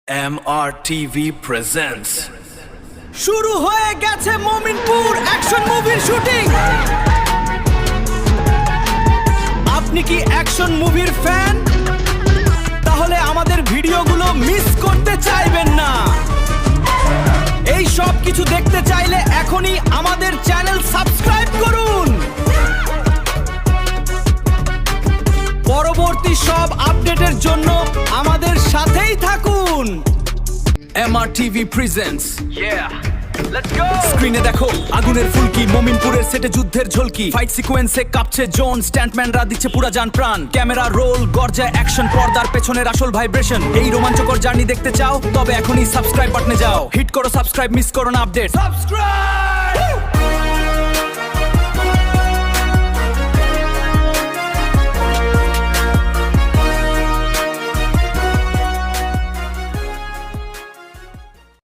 MRTV presents শুরু হয়ে গেছে মমিনপুর অ্যাকশন মুভির শুটিং। আপনি কি অ্যাকশন মুভির ফ্যান? তাহলে আমাদের ভিডিওগুলো মিস করতে চাইবেন না। এই সব কিছু দেখতে চাইলে এখনই আমাদের চ্যানেল সাবস্ক্রাইব করুন। পরবর্তী সব আপডেটের জন্য আমাদের সাথেই থাকুন। MRTV presents স্ক্রিনে দেখো আগুনের ফুলকি, মমিনপুরের সেটে যুদ্ধের ঝলকি, ফাইট সিকোয়েন্সে কাঁপছে জোন, স্ট্যান্টম্যানরা দিচ্ছে পুরা জান প্রাণ, ক্যামেরা রোল গর্জায় অ্যাকশন, পর্দার পেছনের আসল ভাইব্রেশন। এই রোমাঞ্চকর জার্নি দেখতে চাও? তবে এখনই সাবস্ক্রাইব বাটনে যাও, হিট করো সাবস্ক্রাইব, মিস করো না আপডেট। সাবস্ক্রাইব